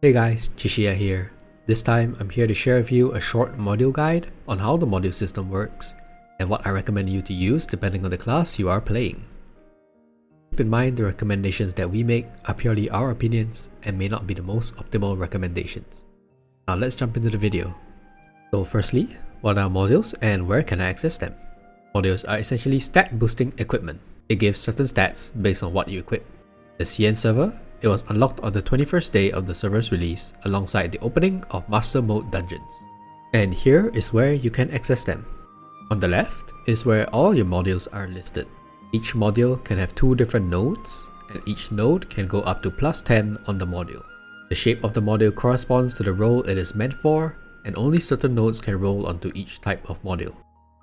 Hey guys, Chishia here. This time I'm here to share with you a short module guide on how the module system works and what I recommend you to use depending on the class you are playing. Keep in mind the recommendations that we make are purely our opinions and may not be the most optimal recommendations. Now let's jump into the video. So firstly, what are modules and where can I access them? Modules are essentially stat boosting equipment. It gives certain stats based on what you equip. The CN server, it was unlocked on the 21st day of the server's release alongside the opening of Master Mode dungeons. And here is where you can access them. On the left is where all your modules are listed. Each module can have two different nodes, and each node can go up to +10 on the module. The shape of the module corresponds to the role it is meant for, and only certain nodes can roll onto each type of module.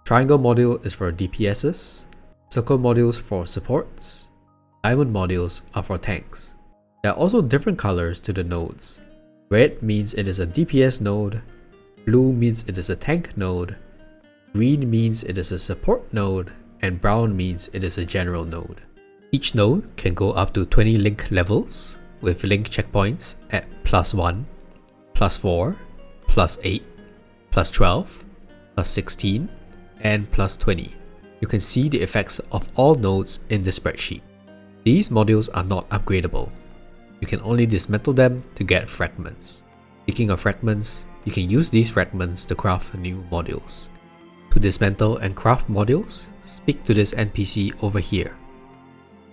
Triangle module is for DPSs, circle modules for supports, diamond modules are for tanks. There are also different colors to the nodes. Red means it is a DPS node, blue means it is a tank node, green means it is a support node, and brown means it is a general node. Each node can go up to 20 link levels, with link checkpoints at +1, +4, +8, +12, +16, and +20. You can see the effects of all nodes in the spreadsheet. These modules are not upgradable. You can only dismantle them to get fragments. Speaking of fragments, you can use these fragments to craft new modules. To dismantle and craft modules, speak to this NPC over here.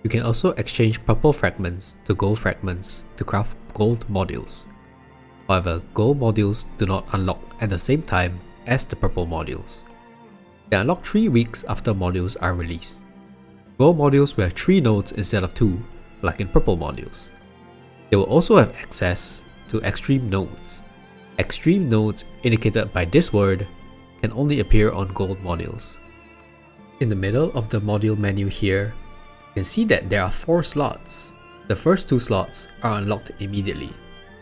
You can also exchange purple fragments to gold fragments to craft gold modules. However, gold modules do not unlock at the same time as the purple modules. They unlock 3 weeks after modules are released. Gold modules will have 3 nodes instead of 2, like in purple modules. They will also have access to extreme nodes. Extreme nodes, indicated by this word, can only appear on gold modules. In the middle of the module menu here, you can see that there are 4 slots. The first 2 slots are unlocked immediately,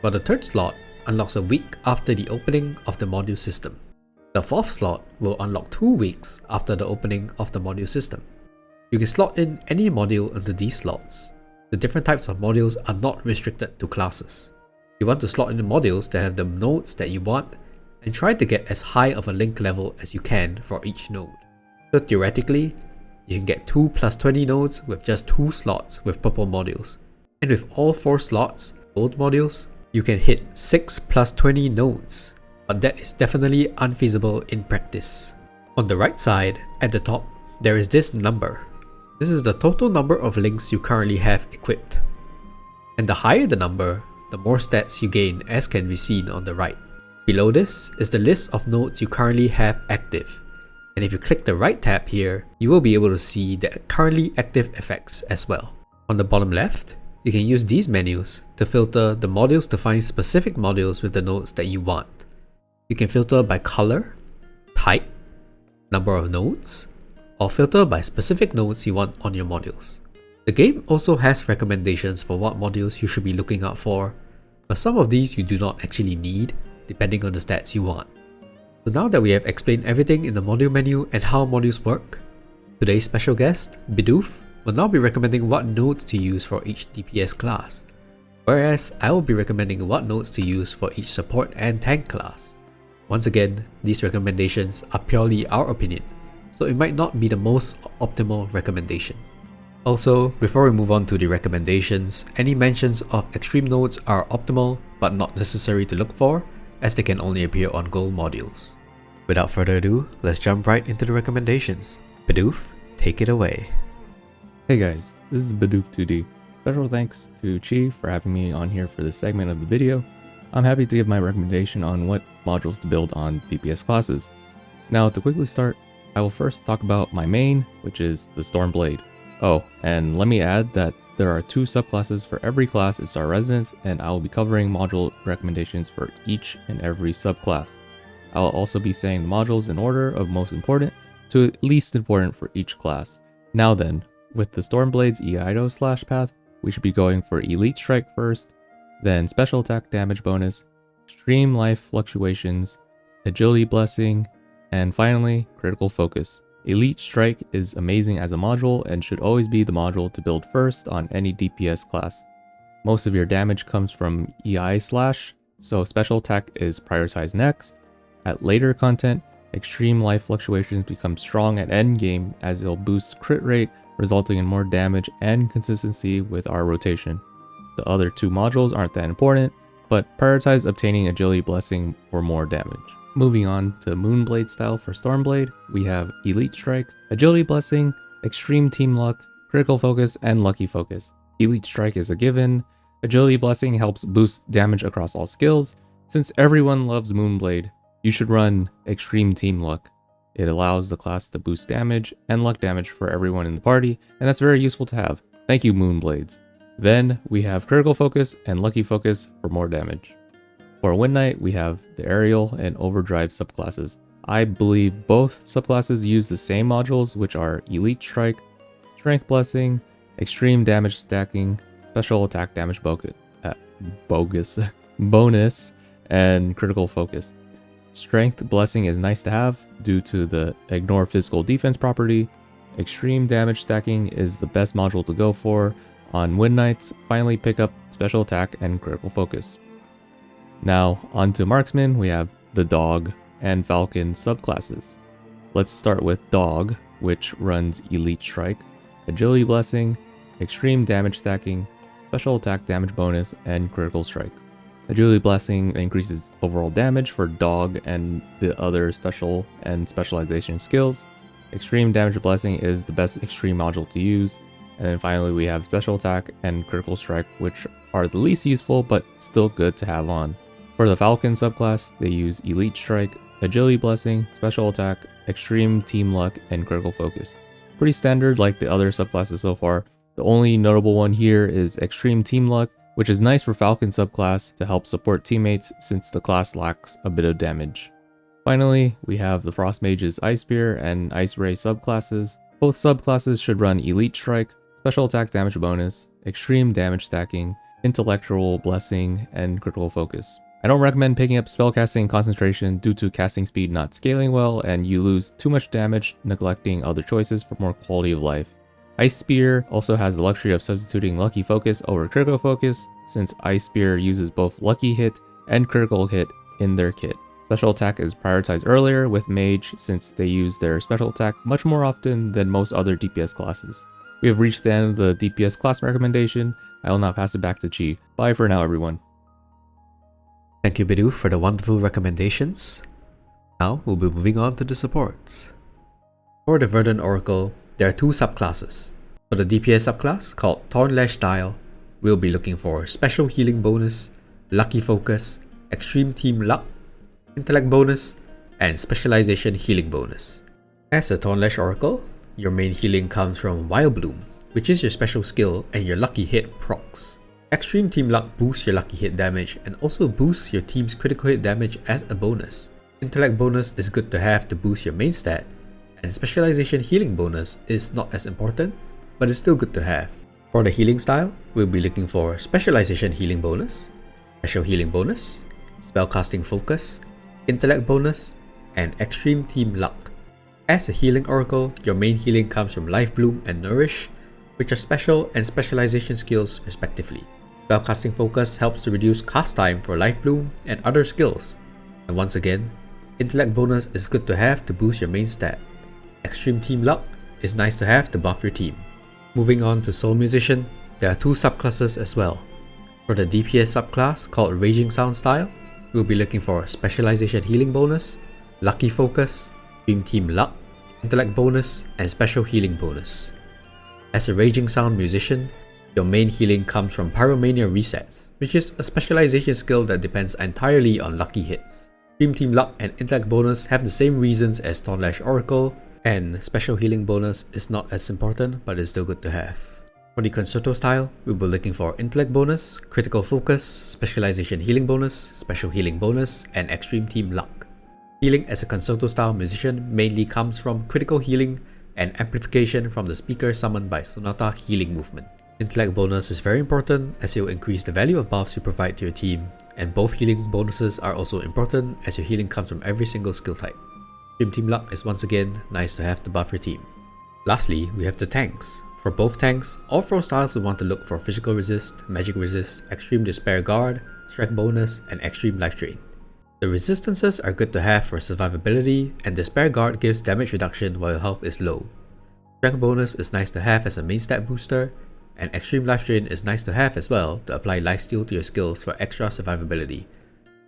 while the third slot unlocks a week after the opening of the module system. The 4th slot will unlock 2 weeks after the opening of the module system. You can slot in any module into these slots. The different types of modules are not restricted to classes. You want to slot in the modules that have the nodes that you want and try to get as high of a link level as you can for each node. So theoretically, you can get 2 + 20 nodes with just 2 slots with purple modules. And with all 4 slots, gold modules, you can hit 6 + 20 nodes. But that is definitely unfeasible in practice. On the right side, at the top, there is this number. This is the total number of links you currently have equipped. And the higher the number, the more stats you gain, as can be seen on the right. Below this is the list of nodes you currently have active. And if you click the right tab here, you will be able to see the currently active effects as well. On the bottom left, you can use these menus to filter the modules to find specific modules with the nodes that you want. You can filter by color, type, number of nodes, or filter by specific nodes you want on your modules. The game also has recommendations for what modules you should be looking out for, but some of these you do not actually need, depending on the stats you want. So now that we have explained everything in the module menu and how modules work, today's special guest, Bidoof, will now be recommending what nodes to use for each DPS class, whereas I will be recommending what nodes to use for each support and tank class. Once again, these recommendations are purely our opinion, so it might not be the most optimal recommendation. Also, before we move on to the recommendations, any mentions of extreme nodes are optimal but not necessary to look for, as they can only appear on gold modules. Without further ado, let's jump right into the recommendations. Bidoof, take it away. Hey guys, this is Bidoof2D. Special thanks to Chi for having me on here for this segment of the video. I'm happy to give my recommendation on what modules to build on DPS classes. Now to quickly start, I will first talk about my main, which is the Stormblade. Oh, and let me add that there are 2 subclasses for every class in Star Residence, and I will be covering module recommendations for each and every subclass. I will also be saying the modules in order of most important to least important for each class. Now then, with the Stormblade's Iaido slash path, we should be going for Elite Strike first, then Special Attack Damage Bonus, Extreme Life Fluctuations, Agility Blessing, and finally, Critical Focus. Elite Strike is amazing as a module and should always be the module to build first on any DPS class. Most of your damage comes from EI slash, so special attack is prioritized next. At later content, extreme life fluctuations become strong at endgame as it'll boost crit rate, resulting in more damage and consistency with our rotation. The other two modules aren't that important, but prioritize obtaining Agility Blessing for more damage. Moving on to Moonblade style for Stormblade, we have Elite Strike, Agility Blessing, Extreme Team Luck, Critical Focus, and Lucky Focus. Elite Strike is a given. Agility Blessing helps boost damage across all skills. Since everyone loves Moonblade, you should run Extreme Team Luck. It allows the class to boost damage and luck damage for everyone in the party, and that's very useful to have. Thank you, Moonblades. Then we have Critical Focus and Lucky Focus for more damage. For Wind Knight, we have the Aerial and Overdrive subclasses. I believe both subclasses use the same modules, which are Elite Strike, Strength Blessing, Extreme Damage Stacking, Special Attack Damage bonus, and Critical Focus. Strength Blessing is nice to have due to the Ignore Physical Defense property. Extreme Damage Stacking is the best module to go for. On Wind Knights, finally pick up Special Attack and Critical Focus. Now, onto Marksman, we have the Dog and Falcon subclasses. Let's start with Dog, which runs Elite Strike, Agility Blessing, Extreme Damage Stacking, Special Attack Damage Bonus, and Critical Strike. Agility Blessing increases overall damage for Dog and the other special and specialization skills. Extreme Damage Blessing is the best extreme module to use. And then finally we have Special Attack and Critical Strike, which are the least useful but still good to have on. For the Falcon subclass, they use Elite Strike, Agility Blessing, Special Attack, Extreme Team Luck, and Critical Focus. Pretty standard like the other subclasses so far. The only notable one here is Extreme Team Luck, which is nice for Falcon subclass to help support teammates since the class lacks a bit of damage. Finally, we have the Frost Mage's Ice Spear and Ice Ray subclasses. Both subclasses should run Elite Strike, Special Attack Damage Bonus, Extreme Damage Stacking, Intellectual Blessing, and Critical Focus. I don't recommend picking up Spellcasting Concentration due to casting speed not scaling well and you lose too much damage neglecting other choices for more quality of life. Ice Spear also has the luxury of substituting Lucky Focus over Critical Focus since Ice Spear uses both Lucky Hit and Critical Hit in their kit. Special Attack is prioritized earlier with Mage since they use their Special Attack much more often than most other DPS classes. We have reached the end of the DPS class recommendation. I will now pass it back to Chi. Bye for now, everyone. Thank you, Bidu, for the wonderful recommendations. Now we'll be moving on to the supports. For the Verdant Oracle, there are two subclasses. For the DPS subclass called Thornlash Style, we'll be looking for Special Healing Bonus, Lucky Focus, Extreme Team Luck, Intellect Bonus, and Specialization Healing Bonus. As a Thornlash Oracle, your main healing comes from Wild Bloom, which is your special skill and your Lucky Hit procs. Extreme Team Luck boosts your Lucky Hit damage and also boosts your team's critical hit damage as a bonus. Intellect Bonus is good to have to boost your main stat, and Specialization Healing Bonus is not as important, but it's still good to have. For the healing style, we'll be looking for Specialization Healing Bonus, Special Healing Bonus, Spellcasting Focus, Intellect Bonus, and Extreme Team Luck. As a healing oracle, your main healing comes from Life Bloom and Nourish, which are special and specialization skills respectively. Spellcasting Focus helps to reduce cast time for Life Bloom and other skills. And once again, Intellect Bonus is good to have to boost your main stat. Extreme Team Luck is nice to have to buff your team. Moving on to Soul Musician, there are two subclasses as well. For the DPS subclass called Raging Sound Style, we'll be looking for Specialization Healing Bonus, Lucky Focus, Extreme Team Luck, Intellect Bonus, and Special Healing Bonus. As a Raging Sound Musician, your main healing comes from Pyromania Resets, which is a specialization skill that depends entirely on lucky hits. Extreme Team Luck and Intellect Bonus have the same reasons as Thornlash Oracle, and Special Healing Bonus is not as important but is still good to have. For the Concerto style, we'll be looking for Intellect Bonus, Critical Focus, Specialization Healing Bonus, Special Healing Bonus, and Extreme Team Luck. Healing as a Concerto style musician mainly comes from critical healing and amplification from the speaker summoned by Sonata Healing Movement. Intellect Bonus is very important as it will increase the value of buffs you provide to your team, and both healing bonuses are also important as your healing comes from every single skill type. Extreme Team Luck is once again nice to have to buff your team. Lastly, we have the tanks. For both tanks, all 4 styles will want to look for Physical Resist, Magic Resist, Extreme Despair Guard, Strength Bonus, and Extreme Life Drain. The resistances are good to have for survivability, and Despair Guard gives damage reduction while your health is low. Strength Bonus is nice to have as a main stat booster, and Extreme Life Drain is nice to have as well to apply Lifesteal to your skills for extra survivability.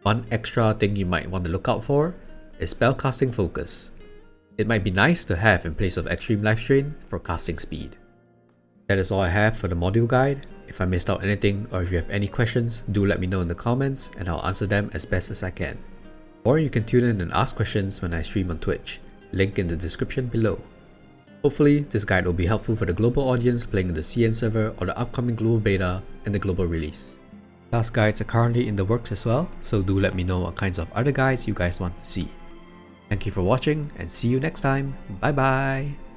One extra thing you might want to look out for is Spellcasting Focus. It might be nice to have in place of Extreme Life Drain for casting speed. That is all I have for the module guide. If I missed out anything or if you have any questions, do let me know in the comments and I'll answer them as best as I can. Or you can tune in and ask questions when I stream on Twitch, link in the description below. Hopefully, this guide will be helpful for the global audience playing in the CN server or the upcoming global beta and the global release. Class guides are currently in the works as well, so do let me know what kinds of other guides you guys want to see. Thank you for watching and see you next time. Bye bye!